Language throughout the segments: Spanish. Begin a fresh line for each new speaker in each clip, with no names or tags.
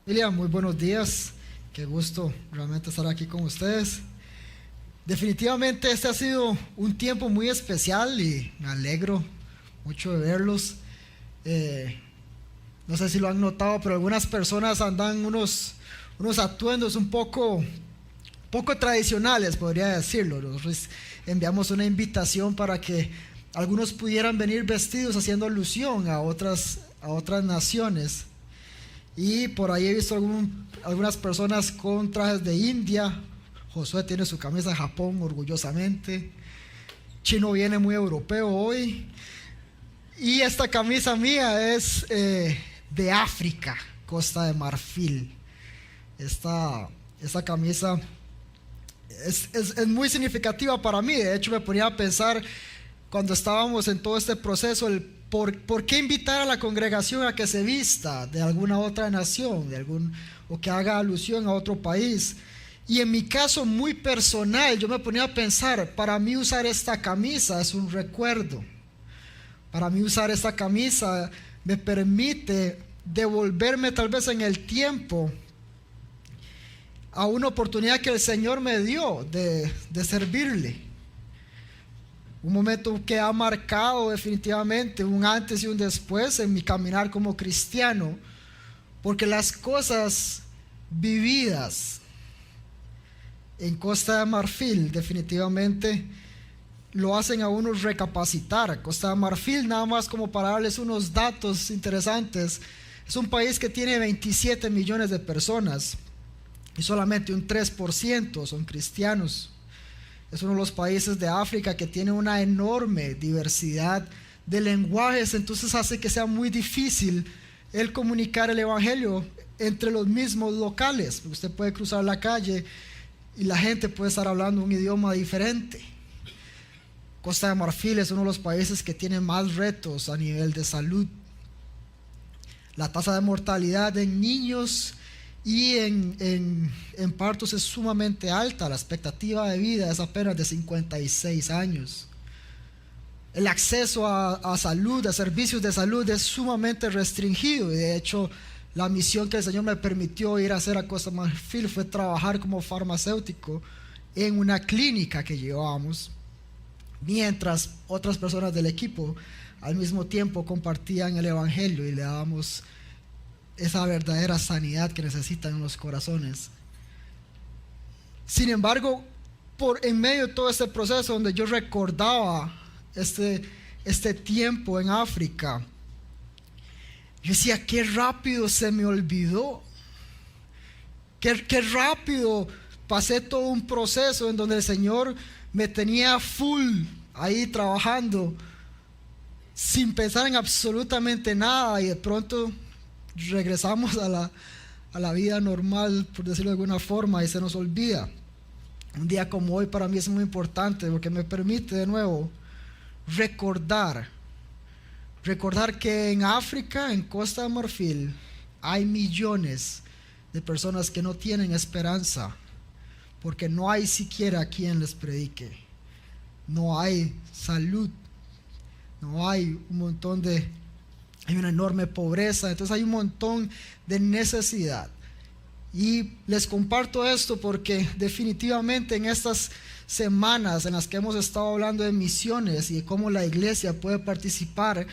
Familia, muy buenos días. Qué gusto realmente estar aquí con ustedes. Definitivamente este ha sido un tiempo muy especial y me alegro mucho de verlos. No sé si lo han notado, pero algunas personas andan unos atuendos un poco tradicionales, podría decirlo. Nosotros enviamos una invitación para que algunos pudieran venir vestidos haciendo alusión a otras naciones. Y por ahí he visto algunas personas con trajes de India. Josué tiene su camisa de Japón orgullosamente. Chino viene muy europeo hoy. Y esta camisa mía es de África, Costa de Marfil. Esta camisa es muy significativa para mí. De hecho, me ponía a pensar cuando estábamos en todo este proceso, ¿por qué invitar a la congregación a que se vista de alguna otra nación, o que haga alusión a otro país? Y en mi caso muy personal, yo me ponía a pensar, para mí usar esta camisa es un recuerdo. Para mí usar esta camisa me permite devolverme tal vez en el tiempo a una oportunidad que el Señor me dio de servirle. Un momento que ha marcado definitivamente un antes y un después en mi caminar como cristiano, porque las cosas vividas en Costa de Marfil definitivamente lo hacen a uno recapacitar. Costa de Marfil, nada más como para darles unos datos interesantes, es un país que tiene 27 millones de personas y solamente un 3% son cristianos. Es uno de los países de África que tiene una enorme diversidad de lenguajes, entonces hace que sea muy difícil el comunicar el evangelio entre los mismos locales. Usted puede cruzar la calle y la gente puede estar hablando un idioma diferente. Costa de Marfil es uno de los países que tiene más retos a nivel de salud. La tasa de mortalidad en niños y en partos es sumamente alta. La expectativa de vida es apenas de 56 años. El acceso a salud, a servicios de salud es sumamente restringido. Y de hecho, la misión que el Señor me permitió ir a hacer a Costa de Marfil fue trabajar como farmacéutico en una clínica que llevábamos, mientras otras personas del equipo al mismo tiempo compartían el evangelio y le dábamos esa verdadera sanidad que necesitan los corazones. Sin embargo, en medio de todo este proceso donde yo recordaba este tiempo en África, yo decía, qué rápido se me olvidó, qué rápido pasé todo un proceso en donde el Señor me tenía full ahí trabajando sin pensar en absolutamente nada, y de pronto regresamos a la vida normal, por decirlo de alguna forma, y se nos olvida. Un día como hoy para mí es muy importante porque me permite de nuevo recordar que en África, en Costa de Marfil, hay millones de personas que no tienen esperanza porque no hay siquiera quien les predique, no hay salud, no hay hay una enorme pobreza, entonces hay un montón de necesidad. Y les comparto esto porque definitivamente en estas semanas en las que hemos estado hablando de misiones y de cómo la iglesia puede participar,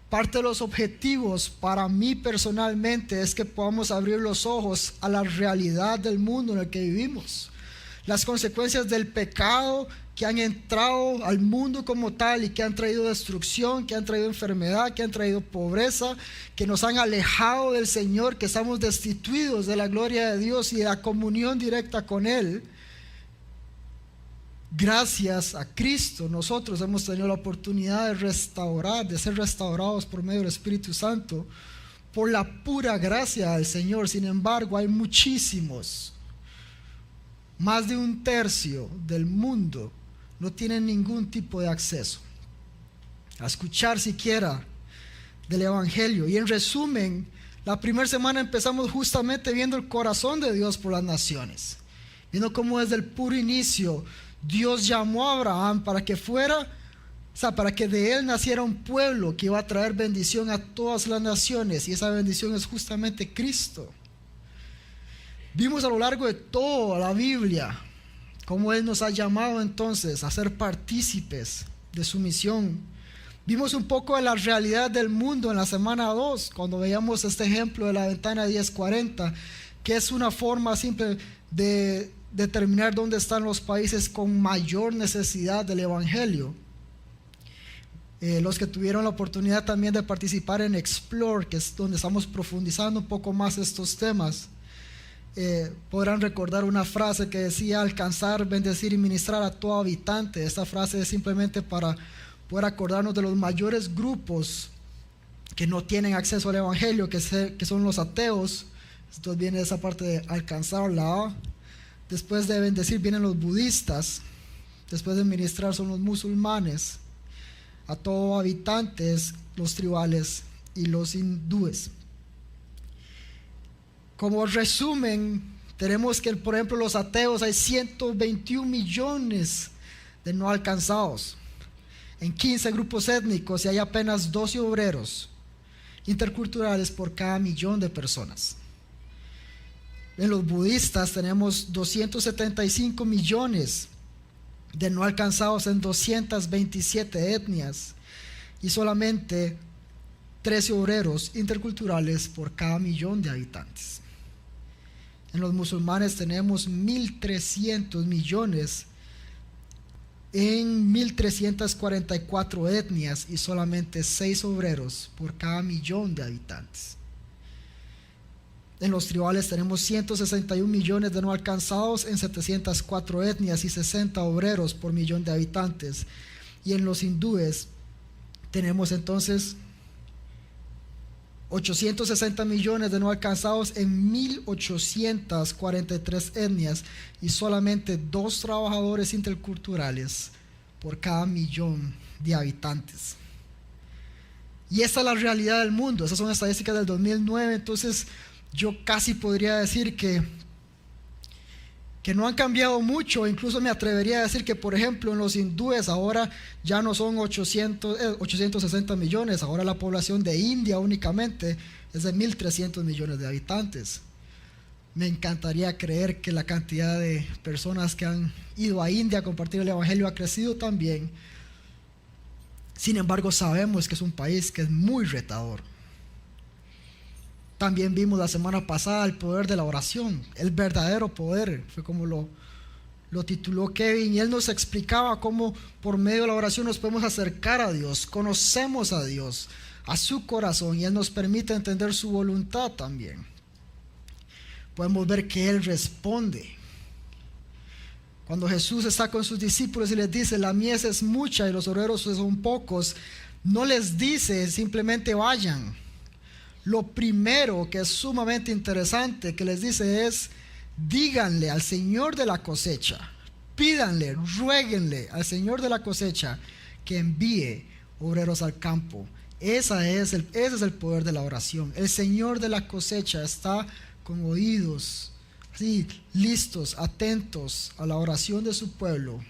parte de los objetivos para mí personalmente es que podamos abrir los ojos a la realidad del mundo en el que vivimos, las consecuencias del pecado que han entrado al mundo como tal y que han traído destrucción, que han traído enfermedad, que han traído pobreza, que nos han alejado del Señor, que estamos destituidos de la gloria de Dios y de la comunión directa con Él. Gracias a Cristo nosotros hemos tenido la oportunidad de ser restaurados por medio del Espíritu Santo, por la pura gracia del Señor. Sin embargo, hay muchísimos, más de un tercio del mundo no tienen ningún tipo de acceso a escuchar siquiera del evangelio. Y en resumen, la primera semana empezamos justamente viendo el corazón de Dios por las naciones, viendo cómo desde el puro inicio Dios llamó a Abraham para que para que de él naciera un pueblo que iba a traer bendición a todas las naciones, y esa bendición es justamente Cristo. Vimos a lo largo de toda la Biblia cómo Él nos ha llamado entonces a ser partícipes de su misión. Vimos un poco de la realidad del mundo en la semana 2, cuando veíamos este ejemplo de la ventana 1040, que es una forma simple de determinar dónde están los países con mayor necesidad del Evangelio. Los que tuvieron la oportunidad también de participar en Explore, que es donde estamos profundizando un poco más estos temas, podrán recordar una frase que decía: alcanzar, bendecir y ministrar a todo habitante. Esta frase es simplemente para poder acordarnos de los mayores grupos que no tienen acceso al Evangelio, que son los ateos. Entonces viene esa parte de alcanzar, la A. Después de bendecir vienen los budistas. Después de ministrar son los musulmanes. A todos habitantes, los tribales y los hindúes. Como resumen, tenemos que, por ejemplo, los ateos, hay 121 millones de no alcanzados en 15 grupos étnicos, y hay apenas 12 obreros interculturales por cada millón de personas. En los budistas tenemos 275 millones de no alcanzados en 227 etnias, y solamente 13 obreros interculturales por cada millón de habitantes. En los musulmanes tenemos 1.300 millones en 1.344 etnias y solamente 6 obreros por cada millón de habitantes. En los tribales tenemos 161 millones de no alcanzados en 704 etnias y 60 obreros por millón de habitantes. Y en los hindúes tenemos entonces 860 millones de no alcanzados en 1.843 etnias y solamente 2 trabajadores interculturales por cada millón de habitantes. Y esa es la realidad del mundo. Esas son estadísticas del 2009. Entonces yo casi podría decir que no han cambiado mucho. Incluso me atrevería a decir que, por ejemplo, en los hindúes ahora ya no son 860 millones. Ahora la población de India únicamente es de 1.300 millones de habitantes. Me encantaría creer que la cantidad de personas que han ido a India a compartir el Evangelio ha crecido también. Sin embargo, sabemos que es un país que es muy retador. También vimos la semana pasada el poder de la oración, el verdadero poder, fue como lo tituló Kevin, y él nos explicaba cómo por medio de la oración nos podemos acercar a Dios, conocemos a Dios, a su corazón, y Él nos permite entender su voluntad también. Podemos ver que Él responde. Cuando Jesús está con sus discípulos y les dice: la mies es mucha y los obreros son pocos, no les dice simplemente vayan. Lo primero que es sumamente interesante que les dice es: díganle al Señor de la cosecha, pídanle, ruéguenle al Señor de la cosecha que envíe obreros al campo. Ese es el poder de la oración. El Señor de la cosecha está con oídos así, listos, atentos a la oración de su pueblo,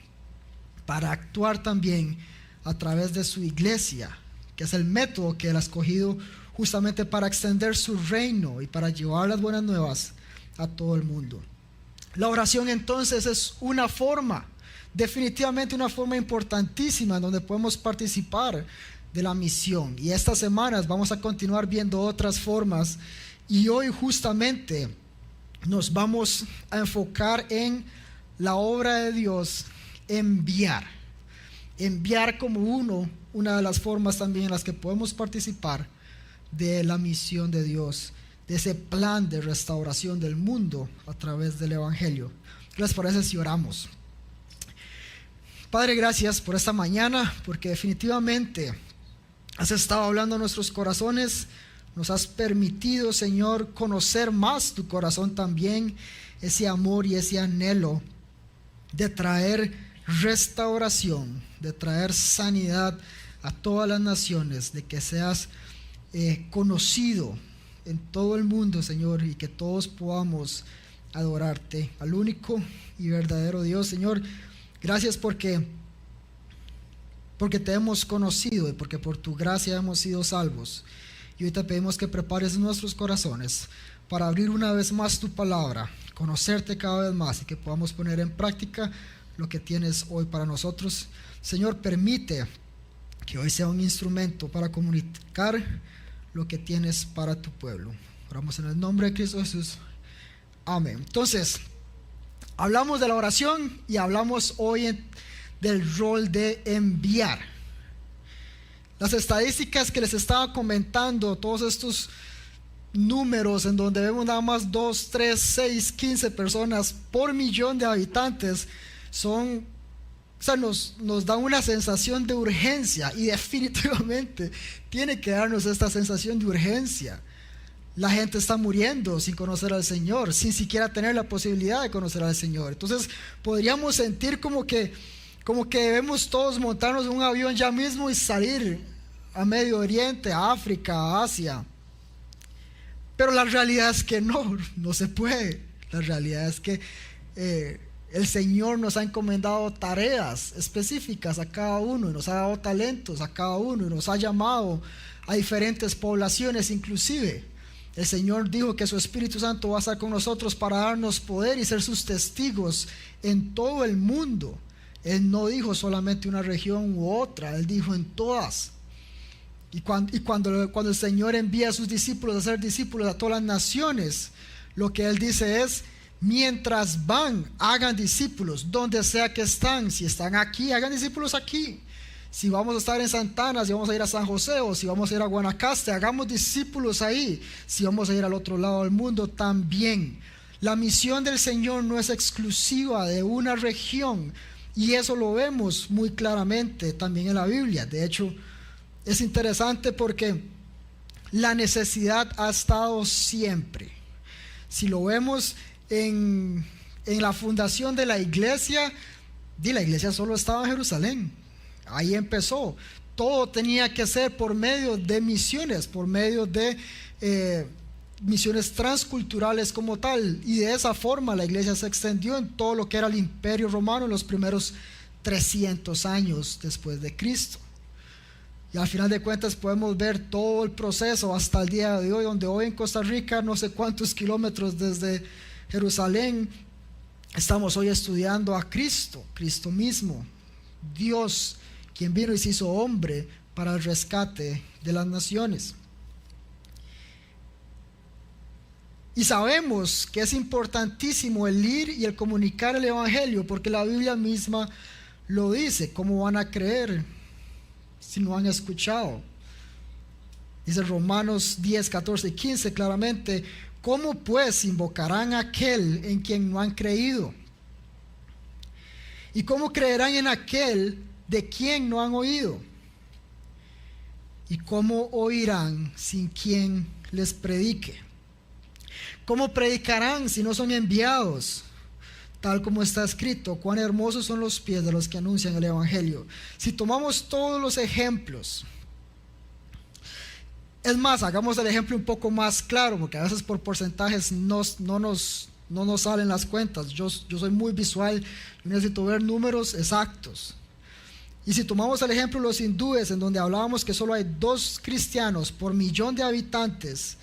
para actuar también a través de su iglesia, que es el método que Él ha escogido justamente para extender su reino y para llevar las buenas nuevas a todo el mundo. La oración entonces es una forma, definitivamente una forma importantísima en donde podemos participar de la misión. Y estas semanas vamos a continuar viendo otras formas, y hoy justamente nos vamos a enfocar en la obra de Dios, enviar como una de las formas también en las que podemos participar de la misión de Dios, de ese plan de restauración del mundo a través del Evangelio. ¿Qué les parece si oramos? Padre, gracias por esta mañana, porque definitivamente has estado hablando a nuestros corazones. Nos has permitido, Señor, conocer más tu corazón también, ese amor y ese anhelo de traer restauración, de traer sanidad a todas las naciones, de que seas conocido en todo el mundo, Señor, y que todos podamos adorarte al único y verdadero Dios. Señor, gracias porque te hemos conocido y porque por tu gracia hemos sido salvos. Y hoy te pedimos que prepares nuestros corazones para abrir una vez más tu palabra, conocerte cada vez más y que podamos poner en práctica lo que tienes hoy para nosotros. Señor, permite que hoy sea un instrumento para comunicar lo que tienes para tu pueblo. Oramos en el nombre de Cristo Jesús. Amén. Entonces, hablamos de la oración y hablamos hoy del rol de enviar. Las estadísticas que les estaba comentando, todos estos números en donde vemos nada más 2, 3, 6, 15 personas por millón de habitantes, nos dan una sensación de urgencia, y definitivamente tiene que darnos esta sensación de urgencia. La gente está muriendo sin conocer al Señor, sin siquiera tener la posibilidad de conocer al Señor. Entonces podríamos sentir como que debemos todos montarnos en un avión ya mismo y salir a Medio Oriente, a África, a Asia. Pero la realidad es que no se puede. La realidad es que el Señor nos ha encomendado tareas específicas a cada uno, y nos ha dado talentos a cada uno, y nos ha llamado a diferentes poblaciones inclusive. El Señor dijo que su Espíritu Santo va a estar con nosotros para darnos poder y ser sus testigos en todo el mundo. Él no dijo solamente una región u otra, Él dijo en todas. Y cuando el Señor envía a sus discípulos a ser discípulos a todas las naciones, lo que Él dice es: mientras van, hagan discípulos donde sea que están. Si están aquí, hagan discípulos aquí. Si vamos a estar en Santana, si vamos a ir a San José, o si vamos a ir a Guanacaste, hagamos discípulos ahí. Si vamos a ir al otro lado del mundo, también. La misión del Señor no es exclusiva de una región, y eso lo vemos muy claramente también en la Biblia. De hecho, es interesante porque la necesidad ha estado siempre. Si lo vemos en la fundación de la iglesia solo estaba en Jerusalén. Ahí empezó. Todo tenía que ser por medio de misiones, por medio de misiones transculturales como tal. Y de esa forma la iglesia se extendió en todo lo que era el Imperio Romano en los primeros 300 años después de Cristo. Y al final de cuentas podemos ver todo el proceso hasta el día de hoy, donde hoy en Costa Rica, no sé cuántos kilómetros desde Jerusalén, estamos hoy estudiando a Cristo mismo, Dios, quien vino y se hizo hombre para el rescate de las naciones. Y sabemos que es importantísimo el ir y el comunicar el Evangelio, porque la Biblia misma lo dice. ¿Cómo van a creer si no han escuchado? Dice Romanos 10, 14 y 15 claramente: ¿cómo pues invocarán a aquel en quien no han creído? ¿Y cómo creerán en aquel de quien no han oído? ¿Y cómo oirán sin quien les predique? ¿Cómo predicarán si no son enviados? Tal como está escrito: cuán hermosos son los pies de los que anuncian el Evangelio. Si tomamos todos los ejemplos, es más, hagamos el ejemplo un poco más claro, porque a veces por porcentajes no nos salen las cuentas. Yo soy muy visual, yo necesito ver números exactos. Y si tomamos el ejemplo de los hindúes, en donde hablábamos que solo hay 2 cristianos por millón de habitantes,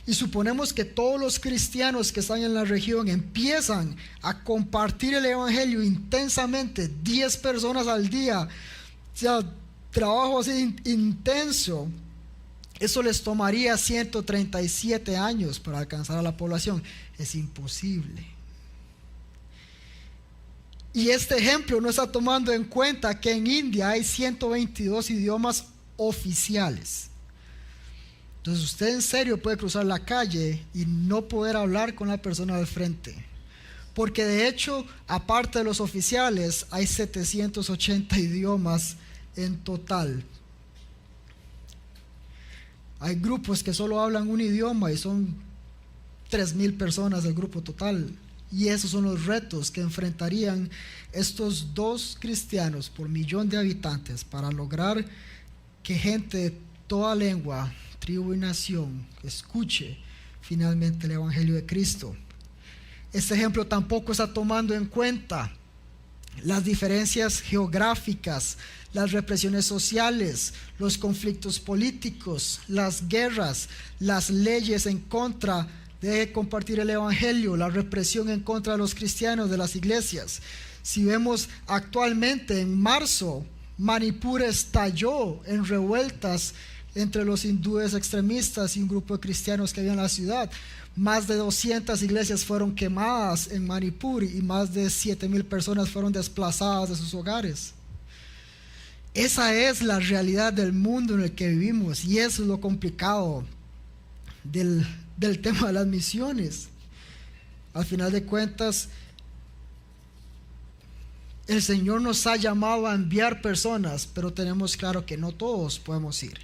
y suponemos que todos los cristianos que están en la región empiezan a compartir el Evangelio intensamente, 10 personas al día, o sea, trabajo así intenso, eso les tomaría 137 años para alcanzar a la población. Es imposible. Y este ejemplo no está tomando en cuenta que en India hay 122 idiomas oficiales. Entonces usted en serio puede cruzar la calle y no poder hablar con la persona al frente, porque de hecho, aparte de los oficiales, hay 780 idiomas en total. Hay grupos que solo hablan un idioma y son 3,000 personas del grupo total. Y esos son los retos que enfrentarían estos 2 cristianos por millón de habitantes para lograr que gente de toda lengua, tribu y nación escuche finalmente el Evangelio de Cristo. Este ejemplo tampoco está tomando en cuenta las diferencias geográficas, las represiones sociales, los conflictos políticos, las guerras, las leyes en contra de compartir el evangelio, la represión en contra de los cristianos de las iglesias. Si vemos actualmente en marzo, Manipur estalló en revueltas entre los hindúes extremistas y un grupo de cristianos que había en la ciudad. Más de 200 iglesias fueron quemadas en Manipur y más de 7,000 personas fueron desplazadas de sus hogares. Esa es la realidad del mundo en el que vivimos, y eso es lo complicado del tema de las misiones. Al final de cuentas, el Señor nos ha llamado a enviar personas, pero tenemos claro que no todos podemos ir.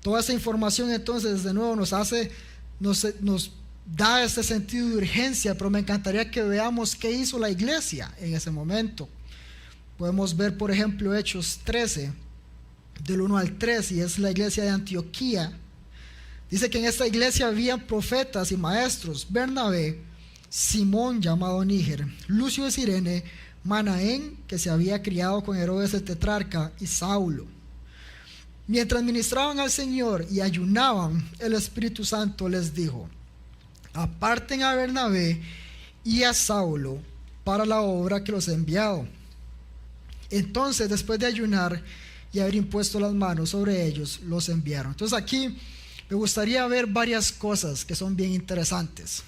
Toda esa información entonces de nuevo nos da este sentido de urgencia, pero me encantaría que veamos qué hizo la iglesia en ese momento. Podemos ver, por ejemplo, Hechos 13, del 1 al 3, y es la iglesia de Antioquía. Dice que en esta iglesia habían profetas y maestros: Bernabé, Simón llamado Níger, Lucio de Cirene, Manaén, que se había criado con Herodes el tetrarca, y Saulo. Mientras ministraban al Señor y ayunaban, el Espíritu Santo les dijo: aparten a Bernabé y a Saulo para la obra que los he enviado. Entonces, después de ayunar y haber impuesto las manos sobre ellos, los enviaron. Entonces aquí me gustaría ver varias cosas que son bien interesantes.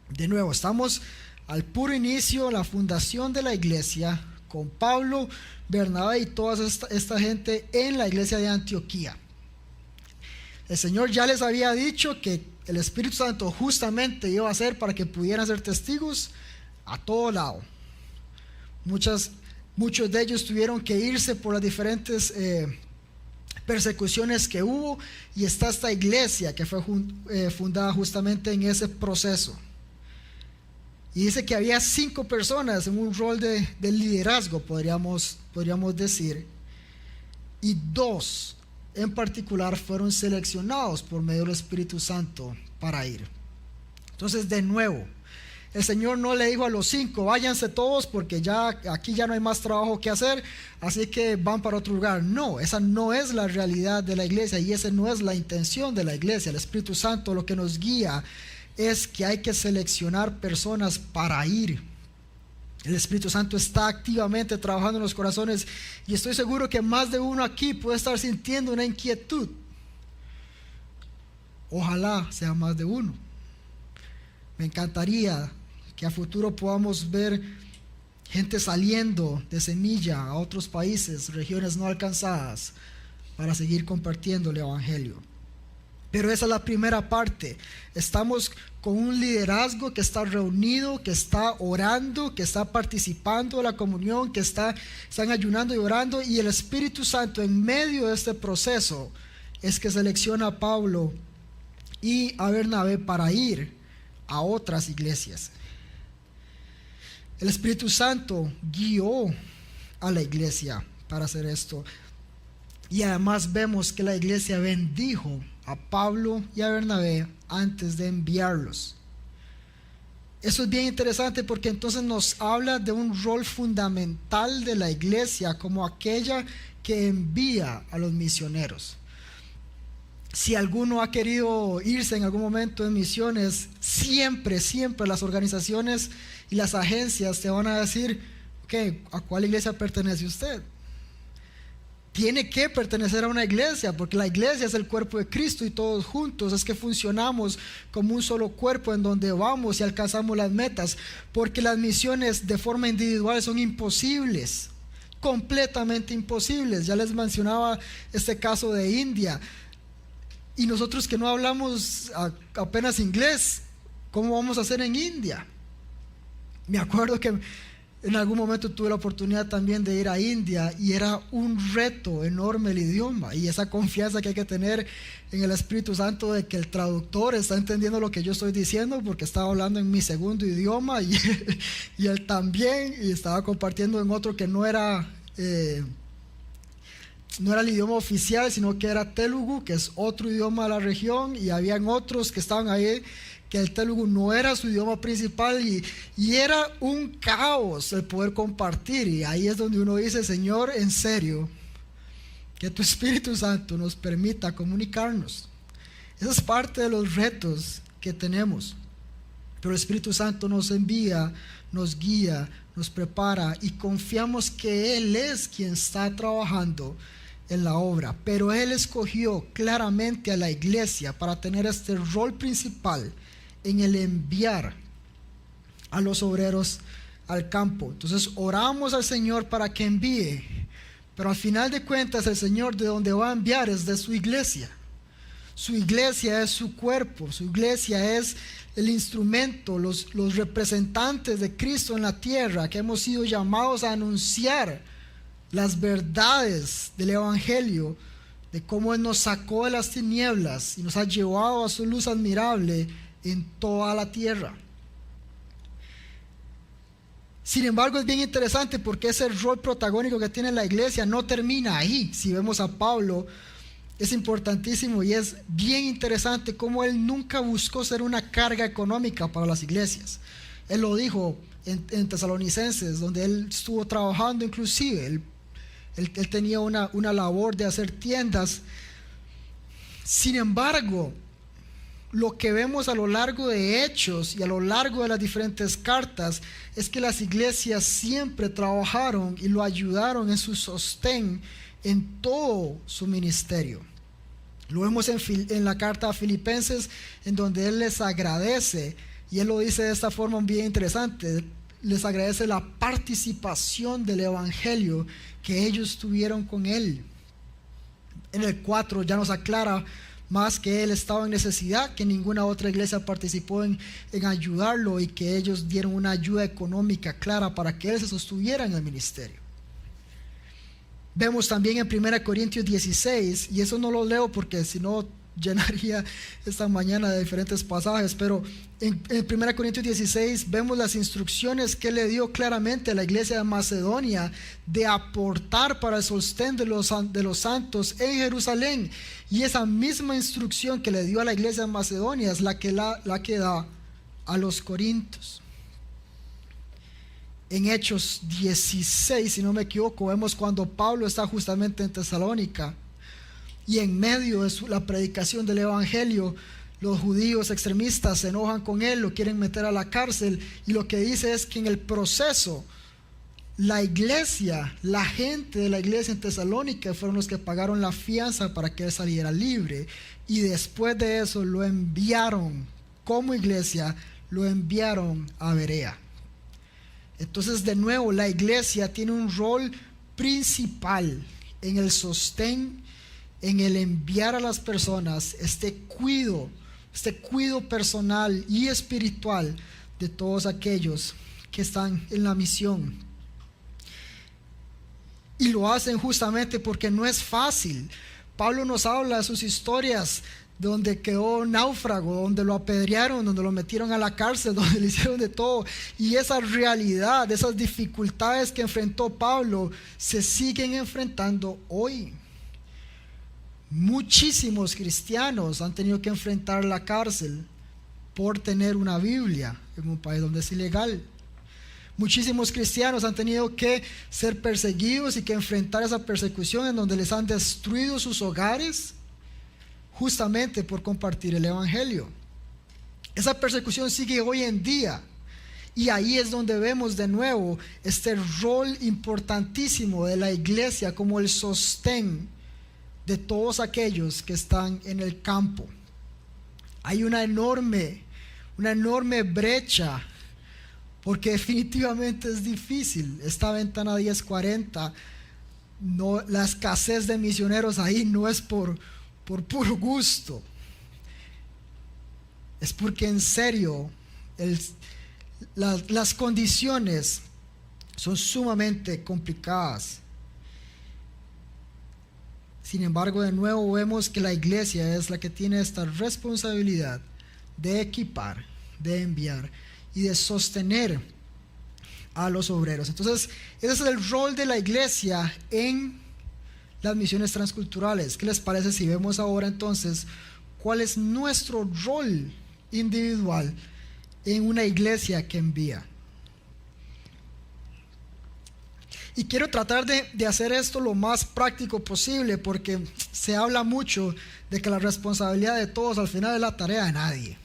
De nuevo, estamos al puro inicio, la fundación de la iglesia, con Pablo, Bernabé y toda esta gente en la iglesia de Antioquía. El Señor ya les había dicho que el Espíritu Santo justamente iba a ser para que pudieran ser testigos a todo lado. Muchos de ellos tuvieron que irse por las diferentes persecuciones que hubo, y está esta iglesia que fue fundada justamente en ese proceso. Y dice que había 5 personas en un rol de liderazgo, podríamos decir, y 2 en particular fueron seleccionados por medio del Espíritu Santo para ir. Entonces, de nuevo, el Señor no le dijo a los 5: váyanse todos porque aquí ya no hay más trabajo que hacer, así que van para otro lugar. No, esa no es la realidad de la iglesia, y esa no es la intención de la iglesia. El Espíritu Santo lo que nos guía es que hay que seleccionar personas para ir. El Espíritu Santo está activamente trabajando en los corazones, y estoy seguro que más de uno aquí puede estar sintiendo una inquietud. Ojalá sea más de uno. Me encantaría que a futuro podamos ver gente saliendo de Semilla a otros países, regiones no alcanzadas, para seguir compartiendo el evangelio. Pero esa es la primera parte. Estamos con un liderazgo que está reunido, que está orando, que está participando de la comunión, que están ayunando y orando, y el Espíritu Santo en medio de este proceso es que selecciona a Pablo y a Bernabé para ir a otras iglesias. El Espíritu Santo guió a la iglesia para hacer esto, y además vemos que la iglesia bendijo a Pablo y a Bernabé antes de enviarlos. Eso es bien interesante, porque entonces nos habla de un rol fundamental de la iglesia como aquella que envía a los misioneros. Si alguno ha querido irse en algún momento en misiones, siempre las organizaciones y las agencias te van a decir: ok, ¿a cuál iglesia pertenece usted? Tiene que pertenecer a una iglesia, porque la iglesia es el cuerpo de Cristo, y todos juntos es que funcionamos como un solo cuerpo en donde vamos y alcanzamos las metas, porque las misiones de forma individual son imposibles, completamente imposibles. Ya les mencionaba este caso de India, y nosotros que no hablamos apenas inglés, ¿cómo vamos a hacer en India? Me acuerdo que en algún momento tuve la oportunidad también de ir a India, y era un reto enorme el idioma, y esa confianza que hay que tener en el Espíritu Santo de que el traductor está entendiendo lo que yo estoy diciendo, porque estaba hablando en mi segundo idioma y él también, y estaba compartiendo en otro que no era el idioma oficial, sino que era Telugu, que es otro idioma de la región, y habían otros que estaban ahí que el Telugu no era su idioma principal, y era un caos el poder compartir. Y ahí es donde uno dice: Señor, en serio, que tu Espíritu Santo nos permita comunicarnos. Esa es parte de los retos que tenemos. Pero el Espíritu Santo nos envía, nos guía, nos prepara y confiamos que Él es quien está trabajando en la obra. Pero Él escogió claramente a la iglesia para tener este rol principal en el enviar a los obreros al campo. Entonces oramos al Señor para que envíe, pero al final de cuentas el Señor de donde va a enviar es de su iglesia. Su iglesia es su cuerpo, su iglesia es el instrumento, los representantes de Cristo en la tierra, que hemos sido llamados a anunciar las verdades del Evangelio, de cómo Él nos sacó de las tinieblas y nos ha llevado a su luz admirable en toda la tierra. Sin embargo, es bien interesante porque ese rol protagónico que tiene la iglesia no termina ahí. Si vemos a Pablo, es importantísimo y es bien interesante cómo él nunca buscó ser una carga económica para las iglesias. Él lo dijo en Tesalonicenses, donde él estuvo trabajando inclusive. Él tenía una labor de hacer tiendas. Sin embargo, lo que vemos a lo largo de Hechos y a lo largo de las diferentes cartas es que las iglesias siempre trabajaron y lo ayudaron en su sostén en todo su ministerio. Lo vemos en la carta a Filipenses, en donde Él les agradece, y Él lo dice de esta forma bien interesante: les agradece la participación del Evangelio que ellos tuvieron con Él. En el 4 ya nos aclara más que Él estaba en necesidad, que ninguna otra iglesia participó en ayudarlo, y que ellos dieron una ayuda económica clara para que Él se sostuviera en el ministerio. Vemos también en 1 Corintios 16, y eso no lo leo porque si no llenaría esta mañana de diferentes pasajes, pero en 1 Corintios 16 vemos las instrucciones que Él le dio claramente a la iglesia de Macedonia de aportar para el sostén de los santos en Jerusalén, y esa misma instrucción que le dio a la iglesia de Macedonia es la que da a los corintios. En Hechos 16, si no me equivoco, vemos cuando Pablo está justamente en Tesalónica, y en medio de la predicación del Evangelio, los judíos extremistas se enojan con él, lo quieren meter a la cárcel, y lo que dice es que en el proceso la iglesia, la gente de la iglesia en Tesalónica fueron los que pagaron la fianza para que él saliera libre, y después de eso lo enviaron como iglesia, lo enviaron a Berea. Entonces, de nuevo, la iglesia tiene un rol principal en el sostén, en el enviar a las personas, este cuidado personal y espiritual de todos aquellos que están en la misión. Y lo hacen justamente porque no es fácil. Pablo nos habla de sus historias, donde quedó náufrago, donde lo apedrearon, donde lo metieron a la cárcel, donde le hicieron de todo. Y esa realidad, esas dificultades que enfrentó Pablo, se siguen enfrentando hoy. Muchísimos cristianos han tenido que enfrentar la cárcel por tener una Biblia en un país donde es ilegal. Muchísimos cristianos han tenido que ser perseguidos y que enfrentar esa persecución, en donde les han destruido sus hogares justamente por compartir el Evangelio. Esa persecución sigue hoy en día, y ahí es donde vemos de nuevo este rol importantísimo de la iglesia como el sostén de todos aquellos que están en el campo. Hay una enorme brecha, porque definitivamente es difícil. Esta ventana 1040, no, la escasez de misioneros ahí no es por puro gusto, es porque en serio las condiciones son sumamente complicadas. Sin embargo, de nuevo vemos que la iglesia es la que tiene esta responsabilidad de equipar, de enviar y de sostener a los obreros. Entonces, ese es el rol de la iglesia en las misiones transculturales. ¿Qué les parece si vemos ahora entonces cuál es nuestro rol individual en una iglesia que envía? Y quiero tratar de hacer esto lo más práctico posible, porque se habla mucho de que la responsabilidad de todos al final es la tarea de nadie.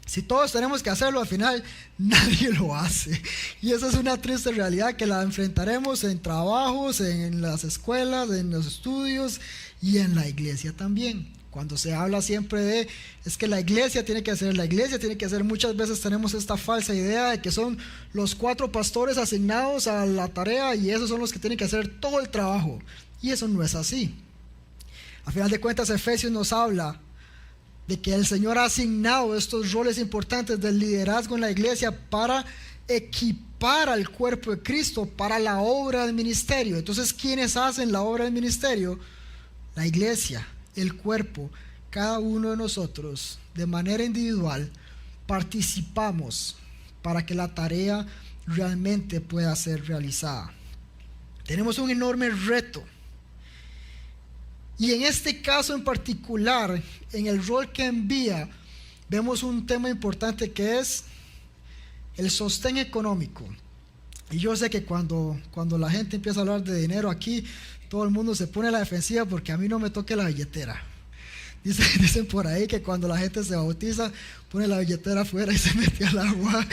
Si todos tenemos que hacerlo, al final nadie lo hace. Y esa es una triste realidad que la enfrentaremos en trabajos, en las escuelas, en los estudios y en la iglesia también. Cuando se habla siempre de, es que la iglesia tiene que hacer, muchas veces tenemos esta falsa idea de que son los 4 pastores asignados a la tarea y esos son los que tienen que hacer todo el trabajo. Y eso no es así. A final de cuentas, Efesios nos habla de que el Señor ha asignado estos roles importantes del liderazgo en la iglesia para equipar al cuerpo de Cristo para la obra del ministerio. Entonces, ¿quiénes hacen la obra del ministerio? La iglesia, el cuerpo. Cada uno de nosotros, de manera individual, participamos para que la tarea realmente pueda ser realizada. Tenemos un enorme reto. Y en este caso en particular, en el rol que envía, vemos un tema importante que es el sostén económico. Y yo sé que cuando la gente empieza a hablar de dinero aquí, todo el mundo se pone a la defensiva porque a mí no me toque la billetera. Dicen por ahí que cuando la gente se bautiza, pone la billetera afuera y se mete al agua.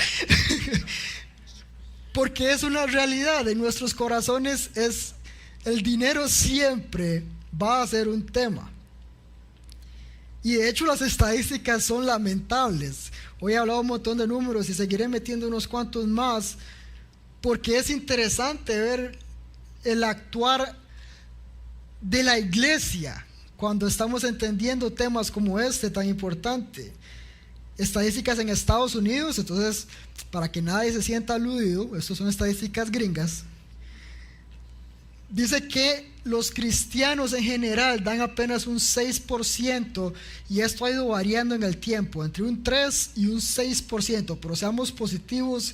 Porque es una realidad en nuestros corazones, es el dinero siempre va a ser un tema. Y de hecho las estadísticas son lamentables. Hoy he hablado un montón de números y seguiré metiendo unos cuantos más, porque es interesante ver el actuar de la iglesia cuando estamos entendiendo temas como este tan importante. Estadísticas en Estados Unidos, entonces para que nadie se sienta aludido, estas son estadísticas gringas. Dice que los cristianos en general dan apenas un 6%, y esto ha ido variando en el tiempo, entre un 3 y un 6%, pero seamos positivos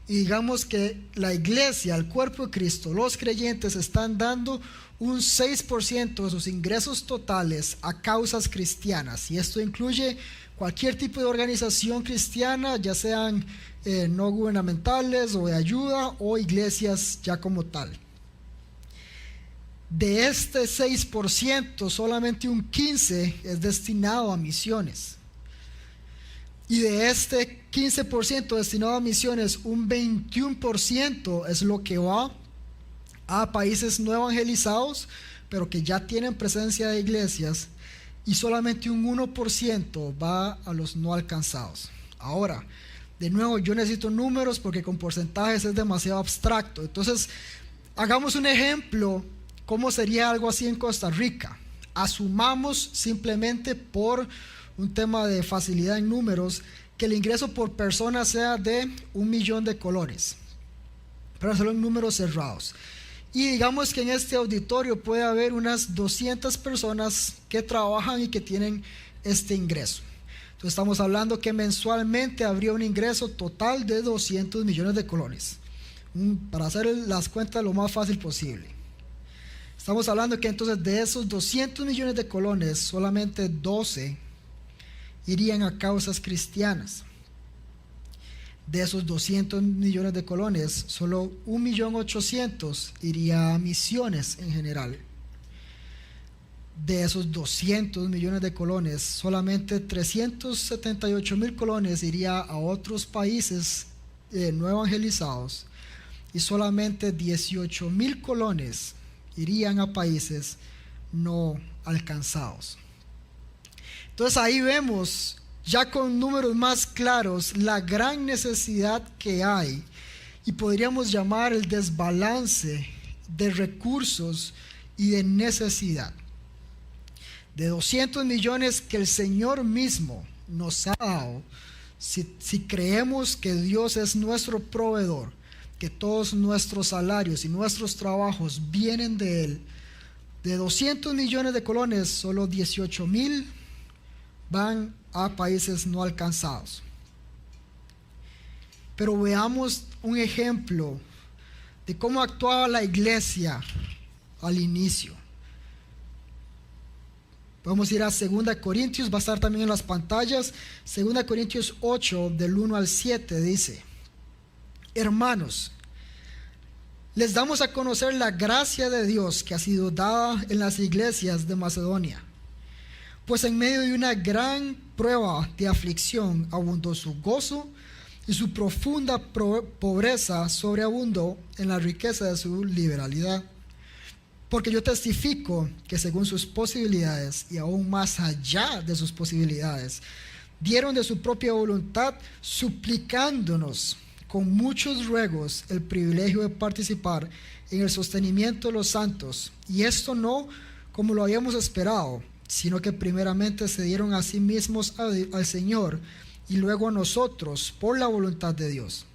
y digamos que la iglesia, el cuerpo de Cristo, los creyentes están dando un 6% de sus ingresos totales a causas cristianas, y esto incluye cualquier tipo de organización cristiana, ya sean no gubernamentales o de ayuda o iglesias ya como tal. De este 6%, solamente un 15% es destinado a misiones. Y de este 15% destinado a misiones, un 21% es lo que va a países no evangelizados, pero que ya tienen presencia de iglesias, y solamente un 1% va a los no alcanzados. Ahora, de nuevo, yo necesito números porque con porcentajes es demasiado abstracto. Entonces, hagamos un ejemplo. ¿Cómo sería algo así en Costa Rica? Asumamos simplemente por un tema de facilidad en números que el ingreso por persona sea de 1 millón de colones, pero hacerlo en números cerrados. Y digamos que en este auditorio puede haber unas 200 personas que trabajan y que tienen este ingreso. Entonces estamos hablando que mensualmente habría un ingreso total de 200 millones de colones. Para hacer las cuentas lo más fácil posible. Estamos hablando que entonces de esos 200 millones de colones, solamente 12 irían a causas cristianas. De esos 200 millones de colones, solo 1.800.000 iría a misiones en general. De esos 200 millones de colones, solamente 378.000 colones iría a otros países no evangelizados, y solamente 18.000 colones irían a países no alcanzados. Entonces ahí vemos, ya con números más claros, la gran necesidad que hay, y podríamos llamar el desbalance de recursos y de necesidad. De 200 millones que el Señor mismo nos ha dado, si creemos que Dios es nuestro proveedor, que todos nuestros salarios y nuestros trabajos vienen de Él, de 200 millones de colones, solo 18.000 van a países no alcanzados. Pero veamos un ejemplo de cómo actuaba la iglesia al inicio. Vamos a ir a 2 Corintios, va a estar también en las pantallas. 2 Corintios 8, del 1 al 7, dice: hermanos, les damos a conocer la gracia de Dios que ha sido dada en las iglesias de Macedonia. Pues en medio de una gran prueba de aflicción abundó su gozo, y su profunda pobreza sobreabundó en la riqueza de su liberalidad. Porque yo testifico que según sus posibilidades y aún más allá de sus posibilidades, dieron de su propia voluntad, suplicándonos con muchos ruegos el privilegio de participar en el sostenimiento de los santos. Y esto no como lo habíamos esperado, sino que primeramente se dieron a sí mismos al Señor y luego a nosotros por la voluntad de Dios.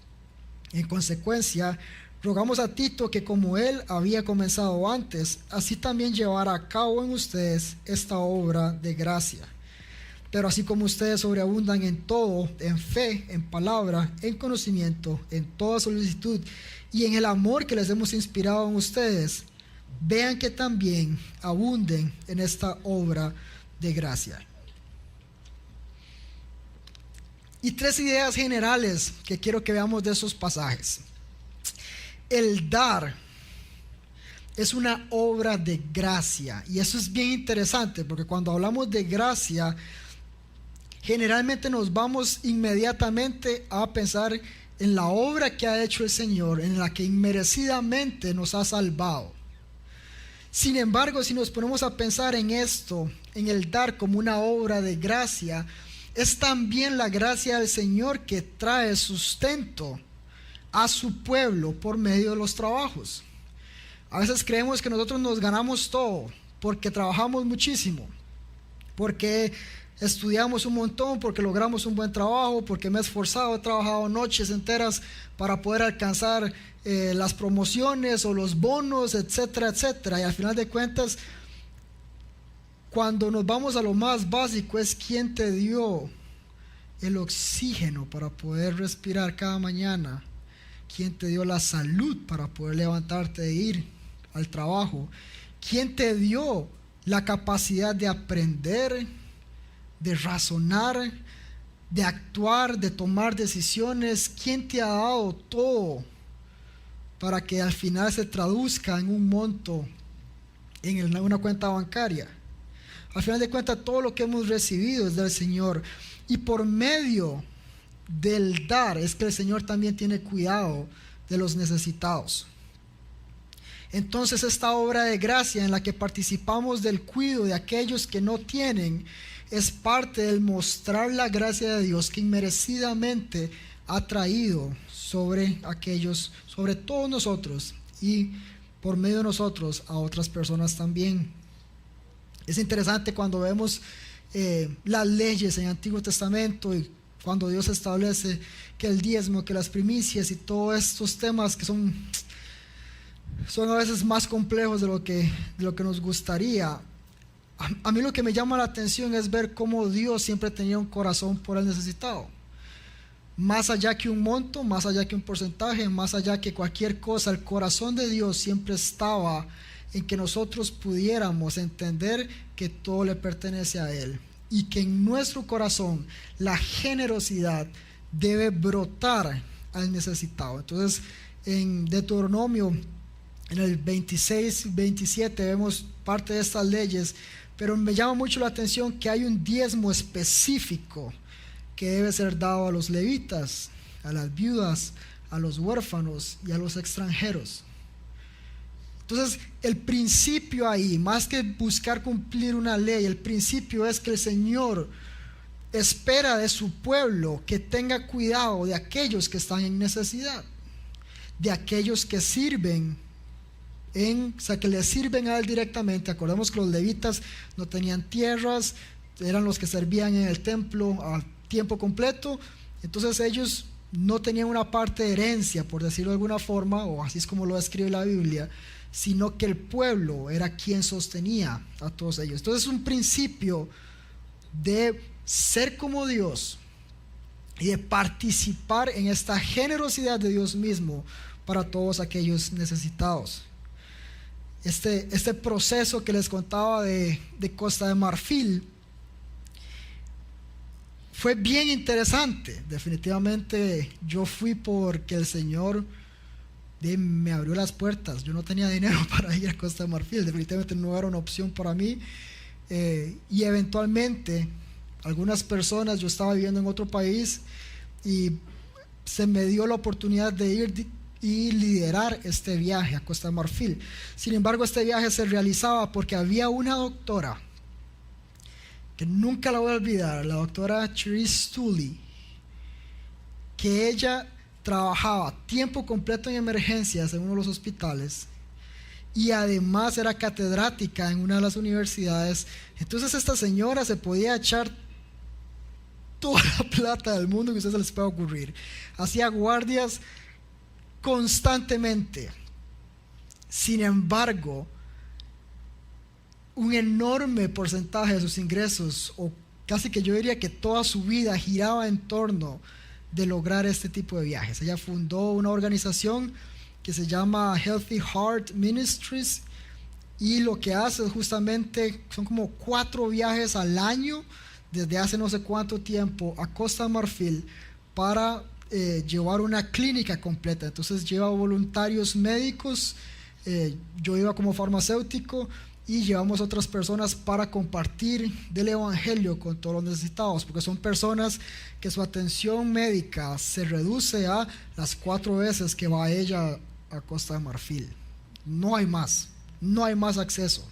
En consecuencia, rogamos a Tito que como él había comenzado antes, así también llevara a cabo en ustedes esta obra de gracia. Pero así como ustedes sobreabundan en todo, en fe, en palabra, en conocimiento, en toda solicitud y en el amor que les hemos inspirado en ustedes, vean que también abunden en esta obra de gracia. Y 3 ideas generales que quiero que veamos de esos pasajes. El dar es una obra de gracia, y eso es bien interesante porque cuando hablamos de gracia generalmente nos vamos inmediatamente a pensar en la obra que ha hecho el Señor, en la que inmerecidamente nos ha salvado. Sin embargo, si nos ponemos a pensar en esto, en el dar como una obra de gracia, es también la gracia del Señor que trae sustento a su pueblo por medio de los trabajos. A veces creemos que nosotros nos ganamos todo porque trabajamos muchísimo, porque estudiamos un montón, porque logramos un buen trabajo, porque me he esforzado, he trabajado noches enteras para poder alcanzar las promociones o los bonos, etcétera, etcétera. Y al final de cuentas, cuando nos vamos a lo más básico, es quién te dio el oxígeno para poder respirar cada mañana, quién te dio la salud para poder levantarte e ir al trabajo, quién te dio la capacidad de aprender, de razonar, de actuar, de tomar decisiones. ¿Quién te ha dado todo para que al final se traduzca en un monto en una cuenta bancaria? Al final de cuentas, todo lo que hemos recibido es del Señor, y por medio del dar es que el Señor también tiene cuidado de los necesitados. Entonces, esta obra de gracia en la que participamos del cuidado de aquellos que no tienen es parte del mostrar la gracia de Dios que inmerecidamente ha traído sobre aquellos, sobre todos nosotros, y por medio de nosotros a otras personas también. Es interesante cuando vemos las leyes en el Antiguo Testamento, y cuando Dios establece que el diezmo, que las primicias y todos estos temas que son a veces más complejos de lo que nos gustaría. A mí lo que me llama la atención es ver cómo Dios siempre tenía un corazón por el necesitado. Más allá que un monto, más allá que un porcentaje, más allá que cualquier cosa, el corazón de Dios siempre estaba en que nosotros pudiéramos entender que todo le pertenece a Él, y que en nuestro corazón la generosidad debe brotar al necesitado. Entonces, en Deuteronomio, en el 26, 27, vemos parte de estas leyes, pero me llama mucho la atención que hay un diezmo específico que debe ser dado a los levitas, a las viudas, a los huérfanos y a los extranjeros. Entonces, el principio ahí, más que buscar cumplir una ley, el principio es que el Señor espera de su pueblo que tenga cuidado de aquellos que están en necesidad, de aquellos que sirven que le sirven a Él directamente. Acordemos que los levitas no tenían tierras, eran los que servían en el templo a tiempo completo. Entonces ellos no tenían una parte de herencia, por decirlo de alguna forma, o así es como lo describe la Biblia, sino que el pueblo era quien sostenía a todos ellos. Entonces es un principio de ser como Dios y de participar en esta generosidad de Dios mismo para todos aquellos necesitados. Este proceso que les contaba de Costa de Marfil fue bien interesante. Definitivamente yo fui porque el Señor me abrió las puertas. Yo no tenía dinero para ir a Costa de Marfil, definitivamente no era una opción para mí, y eventualmente algunas personas, yo estaba viviendo en otro país y se me dio la oportunidad de ir y liderar este viaje a Costa de Marfil. Sin embargo, este viaje se realizaba porque había una doctora que nunca la voy a olvidar, la doctora Cherise Tooley, que ella trabajaba tiempo completo en emergencias en uno de los hospitales y además era catedrática en una de las universidades. Entonces esta señora se podía echar toda la plata del mundo que a ustedes se les pueda ocurrir. Hacía guardias constantemente. Sin embargo, un enorme porcentaje de sus ingresos, o casi que yo diría que toda su vida, giraba en torno de lograr este tipo de viajes. Ella fundó una organización que se llama Healthy Heart Ministries, y lo que hace es justamente, son como 4 viajes al año desde hace no sé cuánto tiempo a Costa de Marfil para llevar una clínica completa. Entonces lleva voluntarios médicos, yo iba como farmacéutico, y llevamos otras personas para compartir del evangelio con todos los necesitados, porque son personas que su atención médica se reduce a las 4 veces que va ella a Costa de Marfil. No hay más acceso.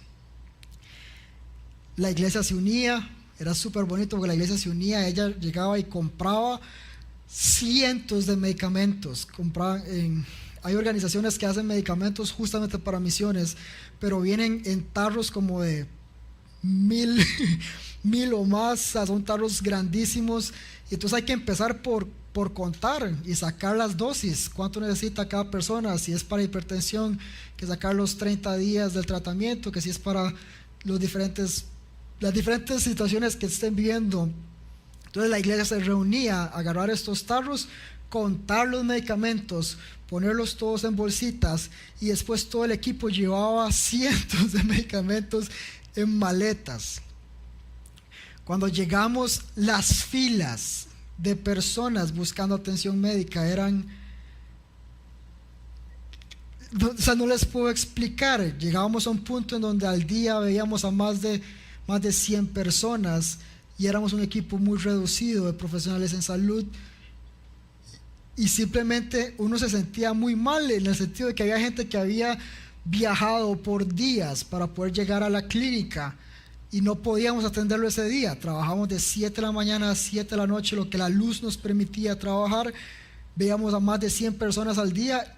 La iglesia se unía, era súper bonito porque la iglesia se unía, ella llegaba y compraba cientos de medicamentos. Hay organizaciones que hacen medicamentos justamente para misiones, pero vienen en tarros como de 1000 o más, o sea, son tarros grandísimos, y entonces hay que empezar por contar y sacar las dosis, cuánto necesita cada persona. Si es para hipertensión, que sacar los 30 días del tratamiento, que si es para las diferentes situaciones que estén viviendo. Entonces la iglesia se reunía a agarrar estos tarros, contar los medicamentos, ponerlos todos en bolsitas, y después todo el equipo llevaba cientos de medicamentos en maletas. Cuando llegamos, las filas de personas buscando atención médica eran, o sea, no les puedo explicar. Llegábamos a un punto en donde al día veíamos a más de 100 personas, y éramos un equipo muy reducido de profesionales en salud. Y simplemente uno se sentía muy mal, en el sentido de que había gente que había viajado por días para poder llegar a la clínica y no podíamos atenderlo ese día. Trabajamos de 7 de la mañana a 7 de la noche, lo que la luz nos permitía trabajar. Veíamos a más de 100 personas al día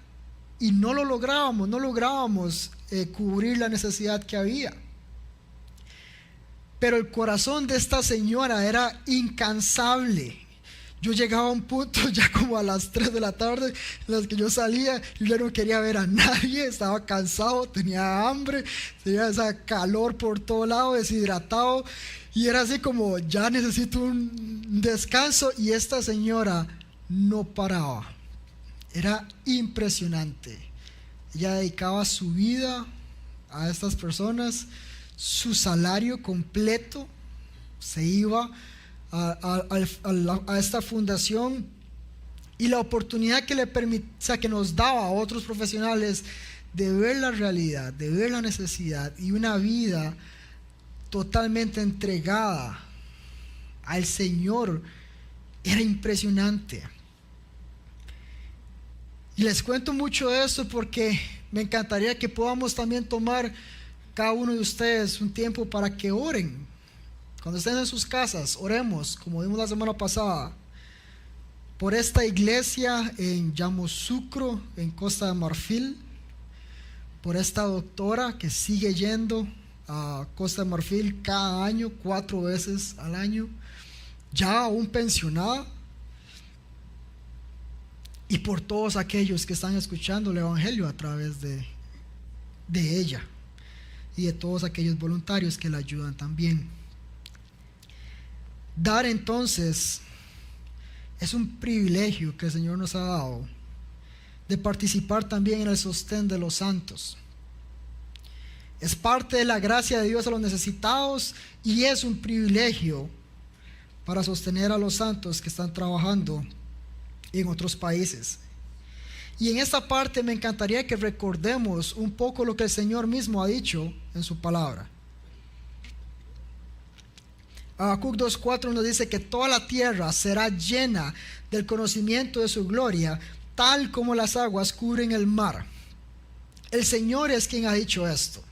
y no lográbamos cubrir la necesidad que había. Pero el corazón de esta señora era incansable. Yo llegaba a un punto ya como a las 3 de la tarde en las que yo salía, yo ya no quería ver a nadie, estaba cansado, tenía hambre, tenía ese calor por todo lado, deshidratado, y era así como, ya necesito un descanso. Y esta señora no paraba. Era impresionante. Ella dedicaba su vida a estas personas, su salario completo se iba a esta fundación, y la oportunidad que nos daba a otros profesionales de ver la realidad, de ver la necesidad, y una vida totalmente entregada al Señor, era impresionante. Y les cuento mucho de eso porque me encantaría que podamos también tomar, cada uno de ustedes, un tiempo para que oren. Cuando estén en sus casas, oremos, como vimos la semana pasada, por esta iglesia en Yamoussoukro, en Costa de Marfil, por esta doctora que sigue yendo a Costa de Marfil cada año, 4 veces al año, ya aún pensionada, y por todos aquellos que están escuchando el evangelio a través de ella, y de todos aquellos voluntarios que la ayudan también. Dar, entonces, es un privilegio que el Señor nos ha dado, de participar también en el sostén de los santos. Es parte de la gracia de Dios a los necesitados, y es un privilegio para sostener a los santos que están trabajando en otros países. Y en esta parte me encantaría que recordemos un poco lo que el Señor mismo ha dicho en su palabra. Habacuc 2:4 nos dice que toda la tierra será llena del conocimiento de su gloria, tal como las aguas cubren el mar. El Señor es quien ha dicho esto.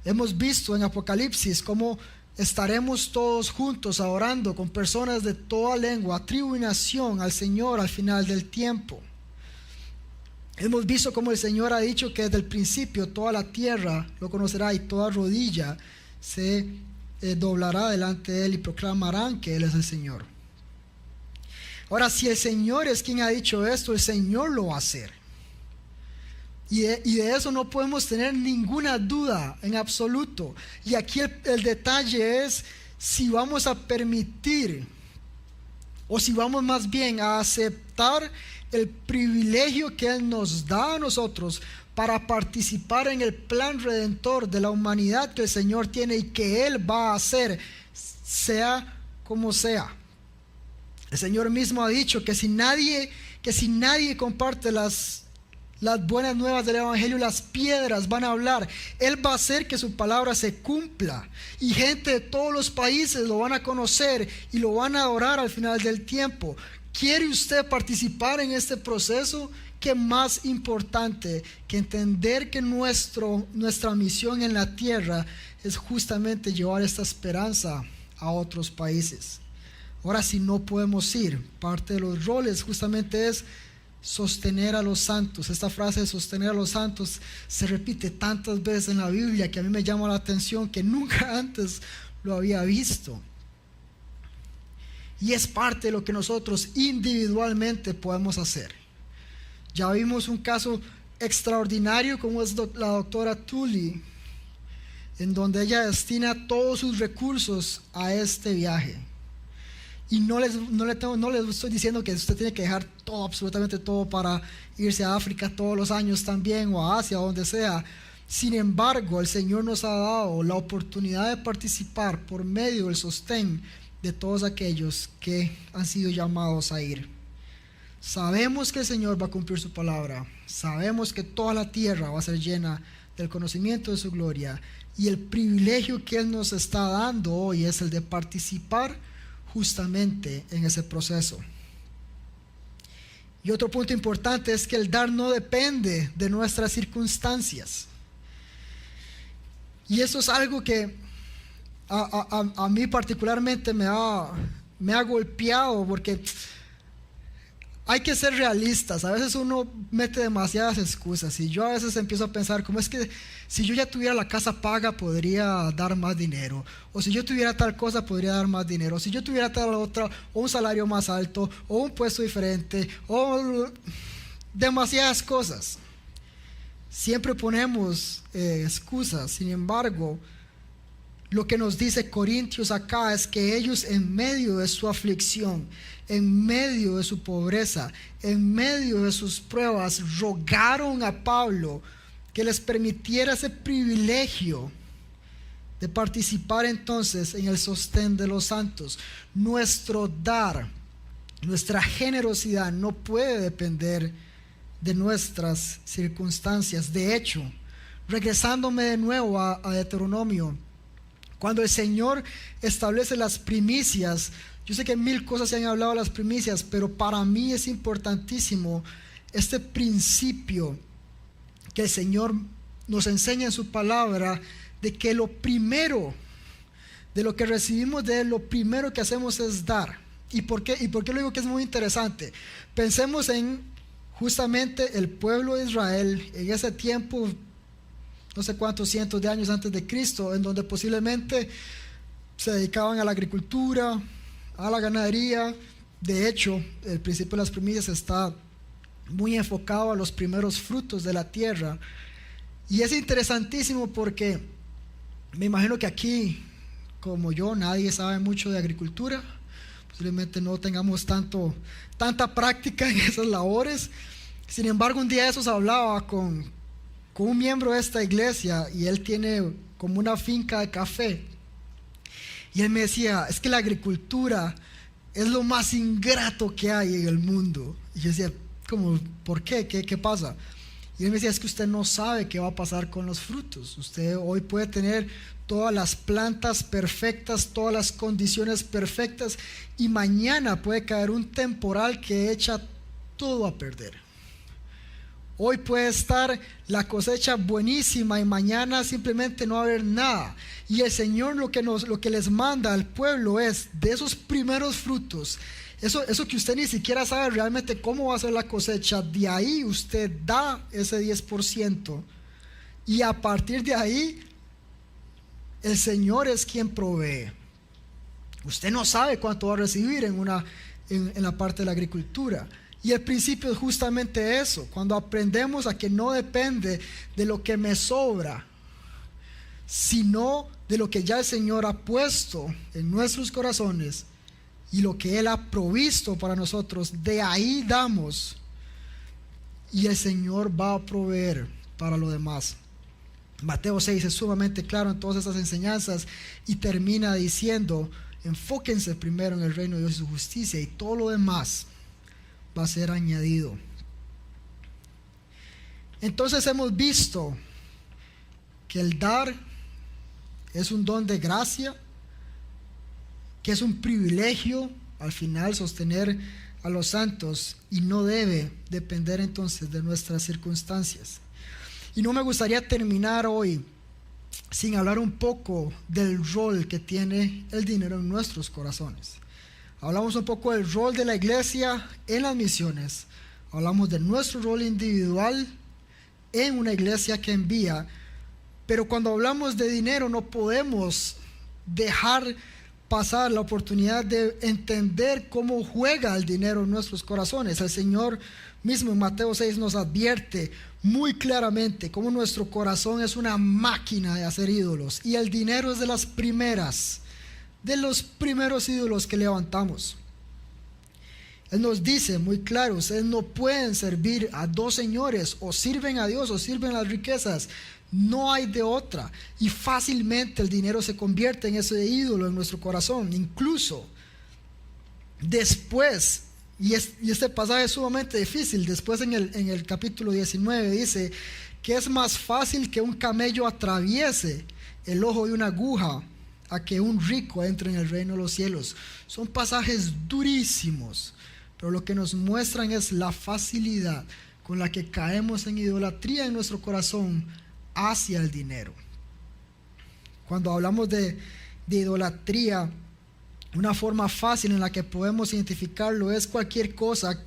Hemos visto en Apocalipsis cómo estaremos todos juntos adorando con personas de toda lengua, tribu y nación al Señor al final del tiempo. Hemos visto cómo el Señor ha dicho que desde el principio toda la tierra lo conocerá y toda rodilla se doblará delante de Él y proclamarán que Él es el Señor. Ahora, si el Señor es quien ha dicho esto, el Señor lo va a hacer. Y de eso no podemos tener ninguna duda en absoluto. Y aquí el detalle es si vamos a permitir, o si vamos más bien a aceptar el privilegio que Él nos da a nosotros para participar en el plan redentor de la humanidad que el Señor tiene y que Él va a hacer, sea como sea. El Señor mismo ha dicho que si nadie comparte las buenas nuevas del Evangelio, las piedras van a hablar. Él va a hacer que su palabra se cumpla. Y gente de todos los países lo van a conocer y lo van a adorar al final del tiempo. ¿Quiere usted participar en este proceso? ¿Qué más importante que entender que nuestra misión en la tierra es justamente llevar esta esperanza a otros países? Ahora, si no podemos ir, parte de los roles justamente es sostener a los santos. Esta frase de sostener a los santos se repite tantas veces en la Biblia que a mí me llama la atención, que nunca antes lo había visto. Y es parte de lo que nosotros individualmente podemos hacer. Ya vimos un caso extraordinario como es la doctora Tully, en donde ella destina todos sus recursos a este viaje. Y no les estoy diciendo que usted tiene que dejar todo, absolutamente todo, para irse a África todos los años también, o a Asia, o donde sea. Sin embargo, el Señor nos ha dado la oportunidad de participar por medio del sostén de todos aquellos que han sido llamados a ir. Sabemos que el Señor va a cumplir su palabra. Sabemos que toda la tierra va a ser llena del conocimiento de su gloria. Y el privilegio que Él nos está dando hoy es el de participar justamente en ese proceso. Y otro punto importante es que el dar no depende de nuestras circunstancias. Y eso es algo que a mí particularmente me ha golpeado, porque hay que ser realistas. A veces uno mete demasiadas excusas y yo a veces empiezo a pensar, ¿cómo es que si yo ya tuviera la casa paga podría dar más dinero? O si yo tuviera tal cosa podría dar más dinero. O si yo tuviera tal otra, o un salario más alto, o un puesto diferente, o demasiadas cosas. Siempre ponemos excusas. Sin embargo, lo que nos dice Corintios acá es que ellos, en medio de su aflicción, en medio de su pobreza, en medio de sus pruebas, rogaron a Pablo que les permitiera ese privilegio de participar entonces en el sostén de los santos. Nuestro dar, nuestra generosidad no puede depender de nuestras circunstancias. De hecho, regresándome de nuevo a Deuteronomio, cuando el Señor establece las primicias, yo sé que 1000 cosas se han hablado de las primicias, pero para mí es importantísimo este principio que el Señor nos enseña en su palabra, de que lo primero, de lo que recibimos de Él, lo primero que hacemos es dar. ¿Y por qué lo digo que es muy interesante? Pensemos en justamente el pueblo de Israel en ese tiempo, no sé cuántos cientos de años antes de Cristo, en donde posiblemente se dedicaban a la agricultura, a la ganadería. De hecho, el principio de las primicias está muy enfocado a los primeros frutos de la tierra. Y es interesantísimo porque me imagino que aquí, como yo, nadie sabe mucho de agricultura. Posiblemente no tengamos tanta práctica en esas labores. Sin embargo, un día de esos hablaba con un miembro de esta iglesia, y él tiene como una finca de café. Y él me decía, es que la agricultura es lo más ingrato que hay en el mundo. Y yo decía, ¿cómo? ¿Por qué? ¿Qué pasa? Y él me decía, es que usted no sabe qué va a pasar con los frutos. Usted hoy puede tener todas las plantas perfectas, todas las condiciones perfectas, y mañana puede caer un temporal que echa todo a perder. Hoy puede estar la cosecha buenísima y mañana simplemente no va a haber nada. Y el Señor lo que les manda al pueblo es de esos primeros frutos. Eso que usted ni siquiera sabe realmente cómo va a ser la cosecha, de ahí usted da ese 10%. Y a partir de ahí, el Señor es quien provee. Usted no sabe cuánto va a recibir en la parte de la agricultura. Y el principio es justamente eso. Cuando aprendemos a que no depende de lo que me sobra, sino de lo que ya el Señor ha puesto en nuestros corazones y lo que Él ha provisto para nosotros, de ahí damos, y el Señor va a proveer para lo demás. Mateo 6 es sumamente claro en todas estas enseñanzas y termina diciendo: enfóquense primero en el reino de Dios y su justicia, y todo lo demás va a ser añadido. Entonces hemos visto que el dar es un don de gracia, que es un privilegio al final sostener a los santos y no debe depender entonces de nuestras circunstancias. Y no me gustaría terminar hoy sin hablar un poco del rol que tiene el dinero en nuestros corazones. Hablamos un poco del rol de la iglesia en las misiones, hablamos de nuestro rol individual en una iglesia que envía, pero cuando hablamos de dinero no podemos dejar pasar la oportunidad de entender cómo juega el dinero en nuestros corazones. El Señor mismo en Mateo 6 nos advierte muy claramente cómo nuestro corazón es una máquina de hacer ídolos, y el dinero es de los primeros ídolos que levantamos. Él nos dice muy claro: ustedes no pueden servir a dos señores, o sirven a Dios o sirven las riquezas. No hay de otra. Y fácilmente el dinero se convierte en ese ídolo en nuestro corazón. Incluso después, y este pasaje es sumamente difícil, después en el capítulo 19 dice que es más fácil que un camello atraviese el ojo de una aguja a que un rico entre en el reino de los cielos. Son pasajes durísimos, pero lo que nos muestran es la facilidad con la que caemos en idolatría en nuestro corazón hacia el dinero. Cuando hablamos de idolatría, una forma fácil en la que podemos identificarlo es cualquier cosa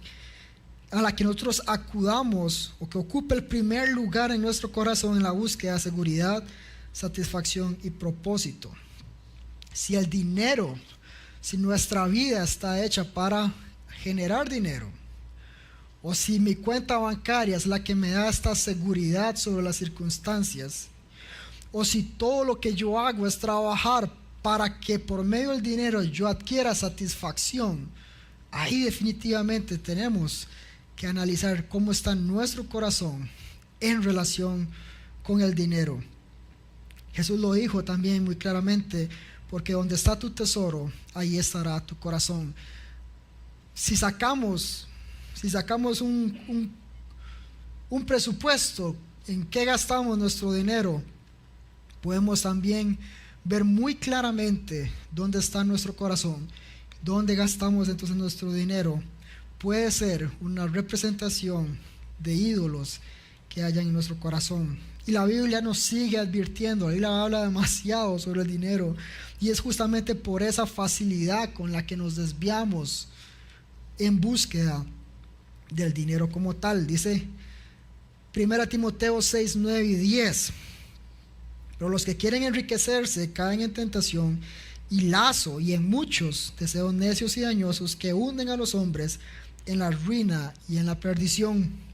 a la que nosotros acudamos o que ocupe el primer lugar en nuestro corazón en la búsqueda de seguridad, satisfacción y propósito. Si el dinero, si nuestra vida está hecha para generar dinero, o si mi cuenta bancaria es la que me da esta seguridad sobre las circunstancias, o si todo lo que yo hago es trabajar para que por medio del dinero yo adquiera satisfacción, ahí definitivamente tenemos que analizar cómo está nuestro corazón en relación con el dinero. Jesús lo dijo también muy claramente: porque donde está tu tesoro, ahí estará tu corazón. Si sacamos un presupuesto en qué gastamos nuestro dinero, podemos también ver muy claramente dónde está nuestro corazón, dónde gastamos entonces nuestro dinero. Puede ser una representación de ídolos que hayan en nuestro corazón. Y la Biblia nos sigue advirtiendo, ahí la habla demasiado sobre el dinero, y es justamente por esa facilidad con la que nos desviamos en búsqueda del dinero como tal. Dice 1 Timoteo 6, 9 y 10: pero los que quieren enriquecerse caen en tentación y lazo y en muchos deseos necios y dañosos que hunden a los hombres en la ruina y en la perdición.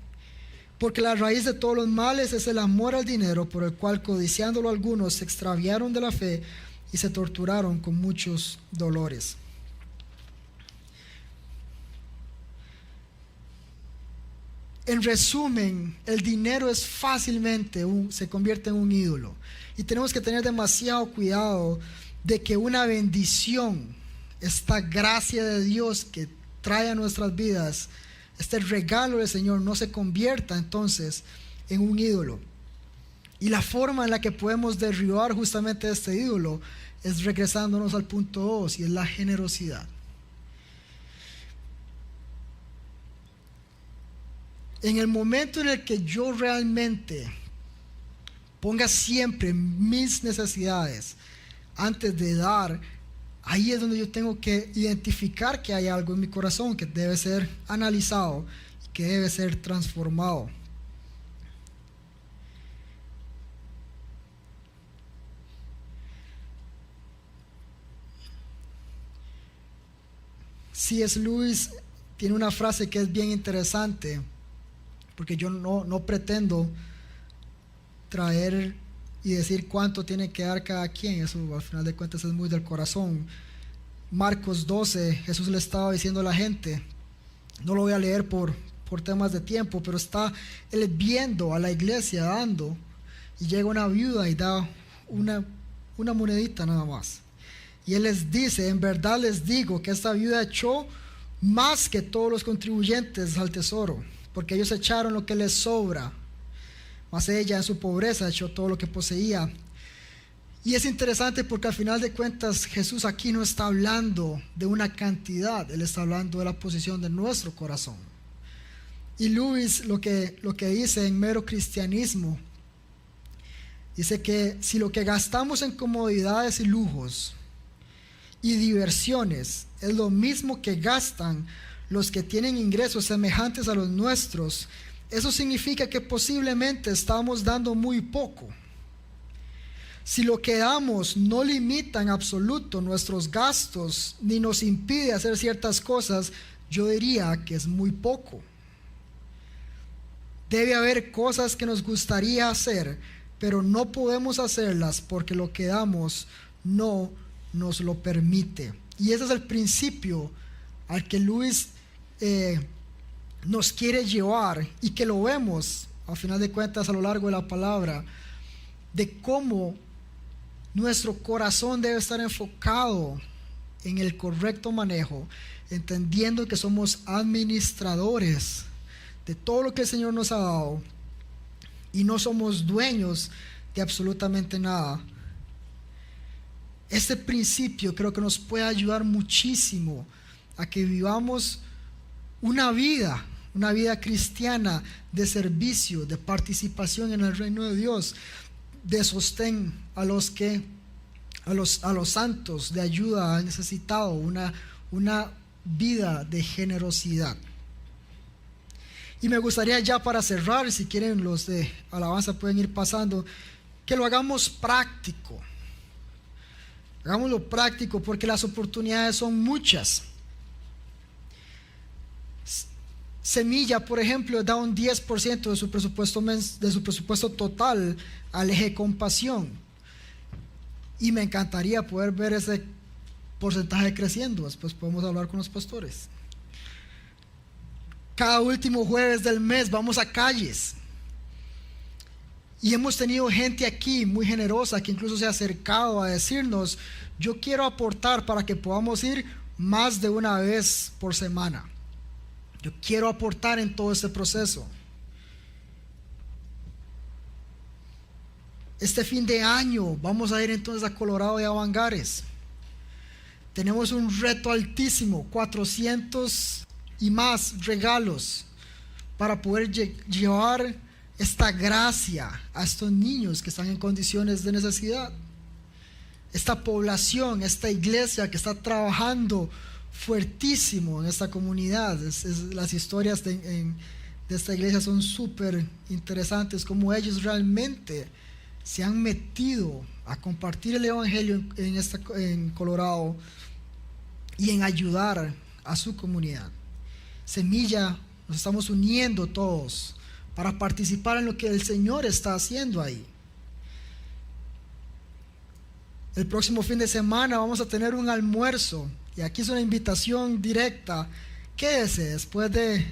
Porque la raíz de todos los males es el amor al dinero, por el cual codiciándolo algunos se extraviaron de la fe y se torturaron con muchos dolores. En resumen, el dinero es fácilmente se convierte en un ídolo, y tenemos que tener demasiado cuidado de que una bendición, esta gracia de Dios que trae a nuestras vidas, este regalo del Señor, no se convierta entonces en un ídolo. Y la forma en la que podemos derribar justamente este ídolo es regresándonos al punto 2, y es la generosidad. En el momento en el que yo realmente ponga siempre mis necesidades antes de dar, ahí es donde yo tengo que identificar que hay algo en mi corazón que debe ser analizado y que debe ser transformado. C.S. Lewis tiene una frase que es bien interesante, porque yo no pretendo traer y decir cuánto tiene que dar cada quien. Eso al final de cuentas es muy del corazón. Marcos 12, Jesús le estaba diciendo a la gente, no lo voy a leer por temas de tiempo, pero está él viendo a la iglesia dando, y llega una viuda y da una monedita nada más. Y él les dice, en verdad les digo que esta viuda echó más que todos los contribuyentes al tesoro, porque ellos echaron lo que les sobra, mas ella en su pobreza echó todo lo que poseía. Y es interesante porque al final de cuentas Jesús aquí no está hablando de una cantidad, Él está hablando de la posición de nuestro corazón. Y Lewis lo que dice en Mero Cristianismo, dice que si lo que gastamos en comodidades y lujos y diversiones es lo mismo que gastan los que tienen ingresos semejantes a los nuestros, eso significa que posiblemente estamos dando muy poco. Si lo que damos no limita en absoluto nuestros gastos ni nos impide hacer ciertas cosas, yo diría que es muy poco. Debe haber cosas que nos gustaría hacer, pero no podemos hacerlas porque lo que damos no nos lo permite. Y ese es el principio al que Luis nos quiere llevar, y que lo vemos al final de cuentas a lo largo de la palabra, de cómo nuestro corazón debe estar enfocado en el correcto manejo, entendiendo que somos administradores de todo lo que el Señor nos ha dado y no somos dueños de absolutamente nada. Este principio creo que nos puede ayudar muchísimo a que vivamos una vida cristiana de servicio, de participación en el reino de Dios, de sostén a los santos, de ayuda al necesitado, una vida de generosidad. Y me gustaría, ya para cerrar, si quieren los de alabanza pueden ir pasando, que lo hagamos práctico. Hagámoslo práctico porque las oportunidades son muchas. Semilla, por ejemplo, da un 10% de su presupuesto total al eje Compasión, y me encantaría poder ver ese porcentaje creciendo. Después podemos hablar con los pastores. Cada último jueves del mes vamos a calles, y hemos tenido gente aquí muy generosa que incluso se ha acercado a decirnos, yo quiero aportar para que podamos ir más de una vez por semana. Yo quiero aportar en todo este proceso. Este fin de año vamos a ir entonces a Colorado y a Bangares. Tenemos un reto altísimo, 400 y más regalos para poder llevar esta gracia a estos niños que están en condiciones de necesidad. Esta población, esta iglesia que está trabajando fuertísimo en esta comunidad. Las historias de esta iglesia son súper interesantes, como ellos realmente se han metido a compartir el evangelio en Colorado y en ayudar a su comunidad. Semilla, nos estamos uniendo todos para participar en lo que el Señor está haciendo ahí. El próximo fin de semana vamos a tener un almuerzo, y aquí es una invitación directa. Quédese después de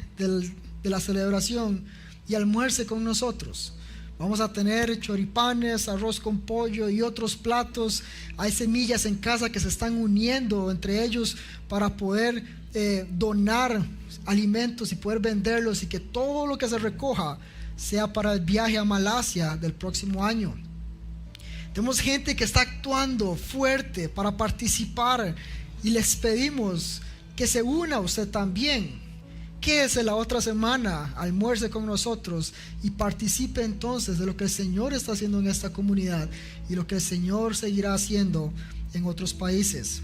la celebración y almuerce con nosotros, Vamos a tener choripanes, arroz con pollo y otros platos. Hay semillas en casa que se están uniendo entre ellos para poder donar alimentos y poder venderlos, y que todo lo que se recoja sea para el viaje a Malasia del próximo año. Tenemos gente que está actuando fuerte para participar, y les pedimos que se una usted también. Quédese la otra semana, almuerce con nosotros y participe entonces de lo que el Señor está haciendo en esta comunidad y lo que el Señor seguirá haciendo en otros países.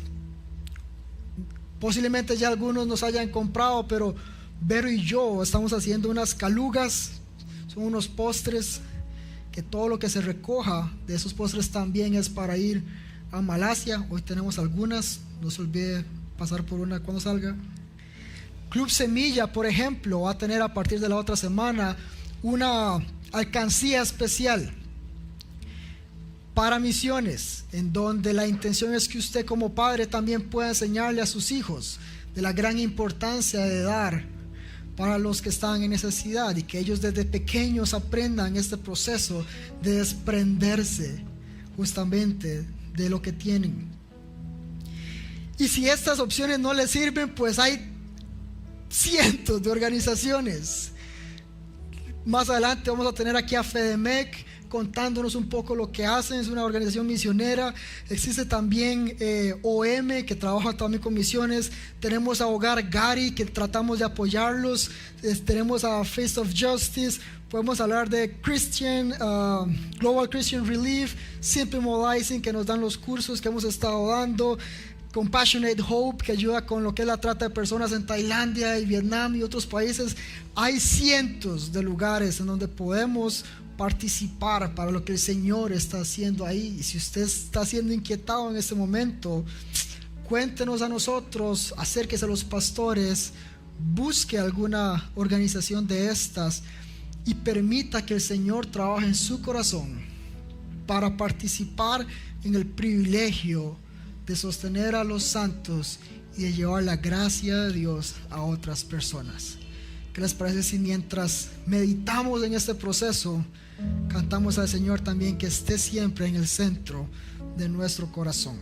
Posiblemente ya algunos nos hayan comprado, pero Vero y yo estamos haciendo unas calugas. Son unos postres que todo lo que se recoja de esos postres también es para ir a Malasia. Hoy tenemos algunas, no se olvide pasar por una cuando salga. Club Semilla, por ejemplo, va a tener a partir de la otra semana una alcancía especial para misiones, en donde la intención es que usted como padre también pueda enseñarle a sus hijos de la gran importancia de dar para los que están en necesidad, y que ellos desde pequeños aprendan este proceso de desprenderse justamente de lo que tienen. Y si estas opciones no les sirven, pues hay cientos de organizaciones. Más adelante vamos a tener aquí a FEDEMEC contándonos un poco lo que hacen. Es una organización misionera. Existe también OM, que trabaja también con misiones. Tenemos a Hogar Gary, que tratamos de apoyarlos. Tenemos a Face of Justice. Podemos hablar de Global Christian Relief, Simple Mobilizing, que nos dan los cursos que hemos estado dando. Compassionate Hope, que ayuda con lo que es la trata de personas en Tailandia y Vietnam y otros países. Hay cientos de lugares en donde podemos participar para lo que el Señor está haciendo ahí. Y si usted está siendo inquietado en este momento, cuéntenos a nosotros, acérquese a los pastores, busque alguna organización de estas y permita que el Señor trabaje en su corazón para participar en el privilegio de sostener a los santos y de llevar la gracia de Dios a otras personas. ¿Qué les parece si mientras meditamos en este proceso, cantamos al Señor también que esté siempre en el centro de nuestro corazón?